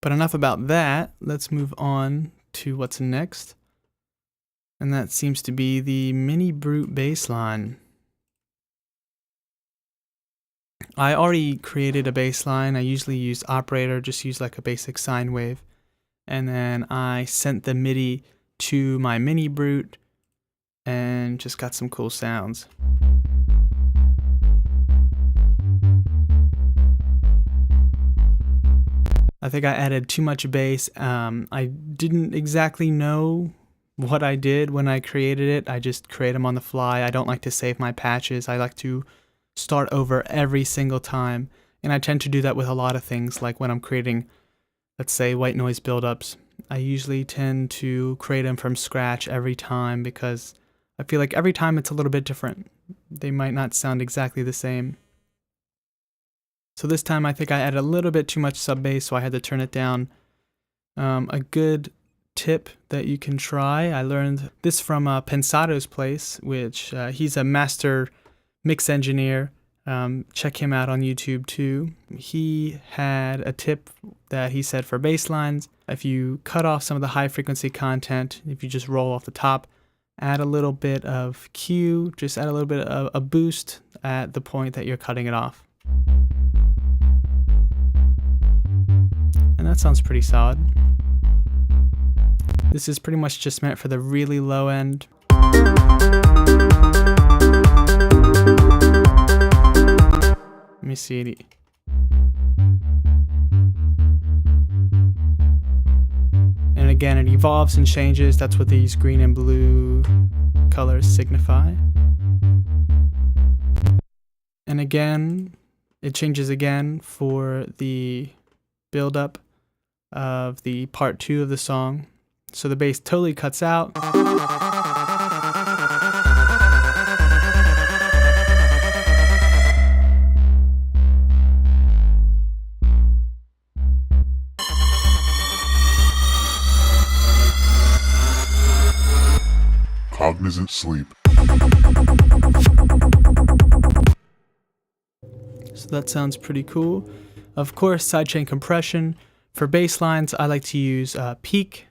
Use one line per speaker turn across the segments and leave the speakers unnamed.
But enough about that. Let's move on to what's next. And that seems to be the mini brute bassline. I already created a bassline. I usually use operator, just use like a basic sine wave. And then I sent the MIDI to my mini brute and just got some cool sounds. I think I added too much bass. I didn't exactly know what I did when I created it. I just create them on the fly. I don't like to save my patches. I like to start over every single time. And I tend to do that with a lot of things, like when I'm creating, let's say, white noise buildups. I usually tend to create them from scratch every time because I feel like every time it's a little bit different. They might not sound exactly the same. So this time I think I added a little bit too much sub bass, so I had to turn it down. A good tip that you can try, I learned this from Pensado's place, which he's a master mix engineer. Check him out on YouTube too. He had a tip that he said for bass lines. If you cut off some of the high frequency content, if you just roll off the top, add a little bit of Q, just add a little bit of a boost at the point that you're cutting it off. And that sounds pretty solid. This is pretty much just meant for the really low end. Let me see it. And again, it evolves and changes. That's what these green and blue colors signify. And again, it changes again for the buildup of the part 2 of the song. So the bass totally cuts out.
Cognizant sleep.
So that sounds pretty cool. Of course, sidechain compression. For bass lines, I like to use peak.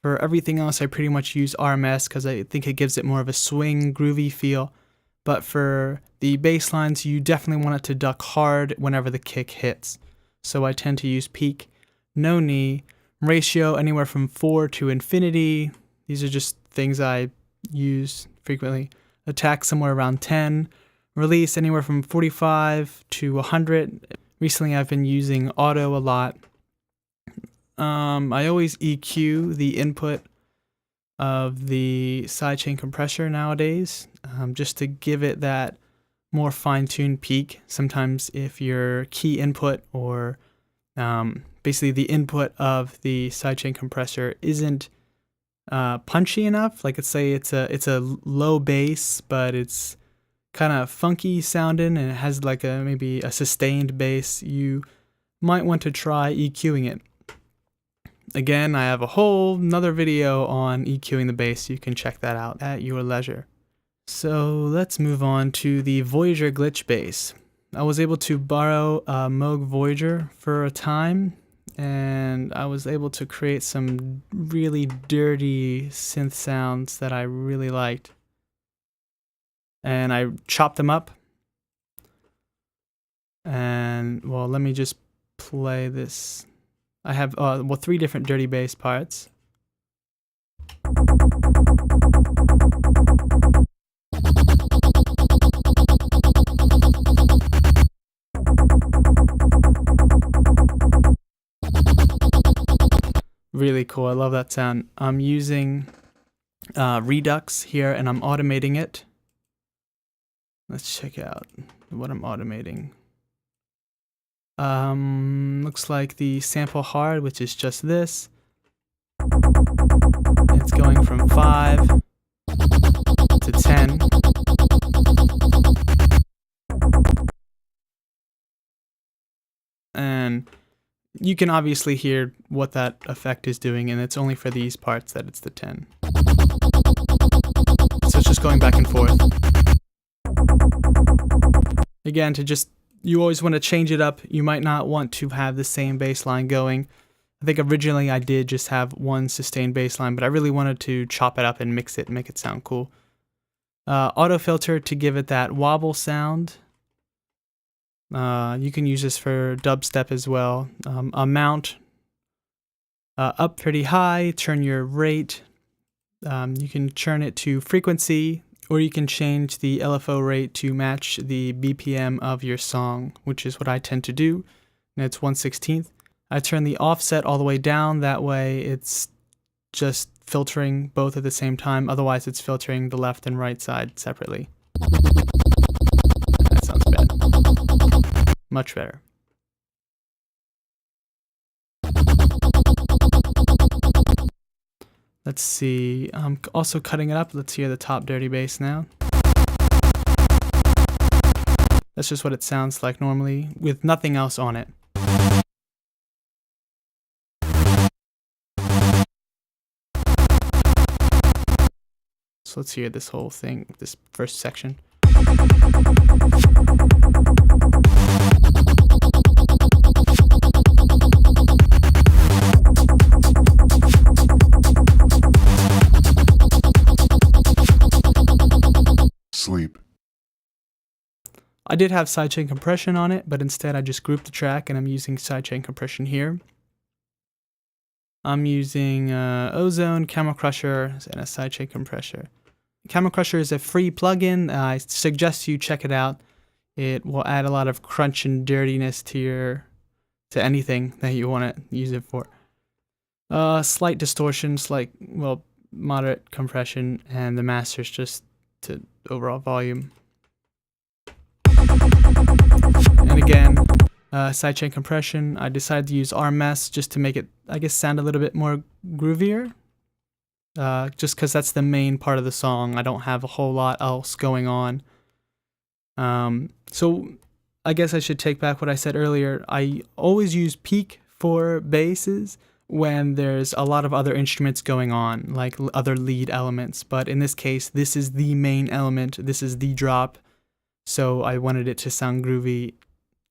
For everything else, I pretty much use RMS because I think it gives it more of a swing, groovy feel. But for the bass lines, you definitely want it to duck hard whenever the kick hits. So I tend to use peak, no knee, ratio anywhere from 4 to infinity. These are just things I use frequently. Attack somewhere around 10. Release anywhere from 45 to 100. Recently, I've been using auto a lot. I always EQ the input of the sidechain compressor nowadays, just to give it that more fine-tuned peak. Sometimes if your key input or basically the input of the sidechain compressor isn't punchy enough, like let's say it's a low bass, but it's kind of funky sounding and it has like maybe a sustained bass, you might want to try EQing it. Again, I have a whole another video on EQing the bass. You can check that out at your leisure. So let's move on to the Voyager glitch bass. I was able to borrow a Moog Voyager for a time, and I was able to create some really dirty synth sounds that I really liked. And I chopped them up. And, well, let me just play this. I have 3 different dirty bass parts. Really cool. I love that sound. I'm using Redux here and I'm automating it. Let's check out what I'm automating. Looks like the sample hard, which is just this. It's going from 5 to 10. And you can obviously hear what that effect is doing, and it's only for these parts that it's the 10. So it's just going back and forth. Again, you always want to change it up. You might not want to have the same bass line going I think originally I did just have one sustained bass line, but I really wanted to chop it up and mix it, make it sound cool. Auto filter to give it that wobble sound. You can use this for dubstep as well. Amount up pretty high, turn your rate. You can turn it to frequency, or you can change the LFO rate to match the BPM of your song, which is what I tend to do, and it's 1/16. I turn the offset all the way down, that way it's just filtering both at the same time, otherwise it's filtering the left and right side separately. That sounds bad. Much better. Let's see, I'm also cutting it up. Let's hear the top dirty bass now. That's just what it sounds like normally, with nothing else on it. So let's hear this whole thing, this first section.
Sleep.
I did have sidechain compression on it, but instead I just grouped the track and I'm using sidechain compression here. I'm using Ozone, Camera Crusher, and a sidechain compressor. Camera Crusher is a free plugin. I suggest you check it out. It will add a lot of crunch and dirtiness to anything that you want to use it for. Slight distortion, moderate compression, and the master's just to overall volume. And again, sidechain compression. I decided to use RMS just to make it, I guess, sound a little bit more groovier. Just because that's the main part of the song. I don't have a whole lot else going on. So I guess I should take back what I said earlier. I always use peak for basses when there's a lot of other instruments going on, like other lead elements. But in this case, this is the main element. This is the drop. So I wanted it to sound groovy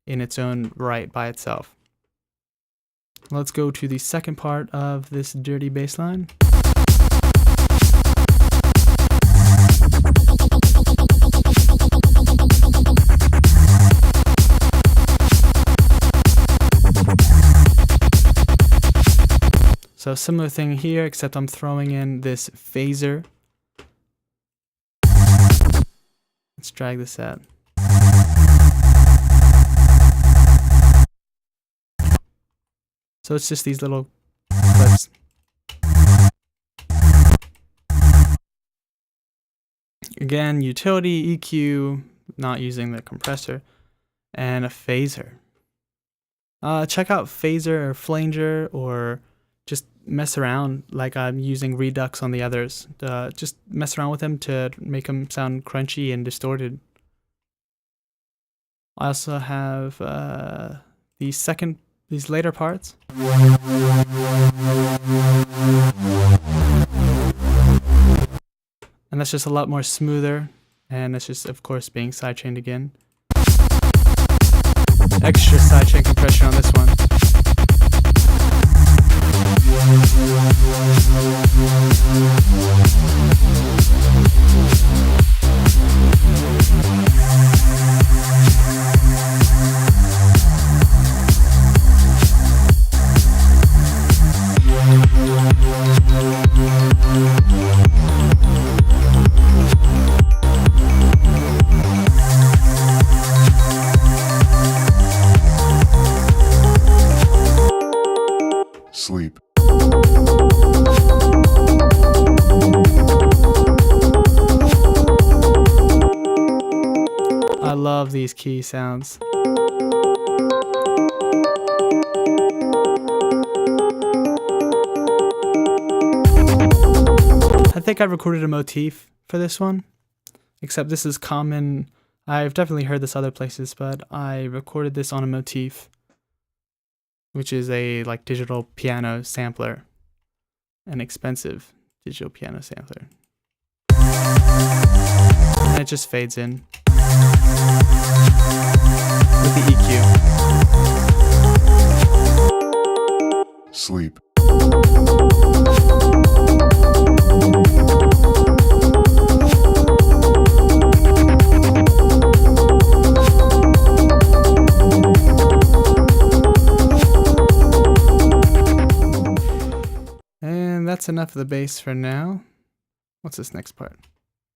in its own right by itself. Let's go to the second part of this dirty bass line. So similar thing here, except I'm throwing in this phaser. Let's drag this out. So it's just these little clips. Again, utility, EQ, not using the compressor, and a phaser. Check out phaser or flanger, or just mess around like I'm using Redux on the others. Just mess around with them to make them sound crunchy and distorted. I also have these later parts. And that's just a lot more smoother, and it's just, of course, being sidechained again. Extra sidechain compression on this one.
Sleep.
I love these key sounds. I think I recorded a motif for this one, except this is common. I've definitely heard this other places, but I recorded this on a motif, which is a digital piano sampler, an expensive digital piano sampler. And it just fades in with the EQ.
sleep.
And that's enough of the bass for now. What's this next part?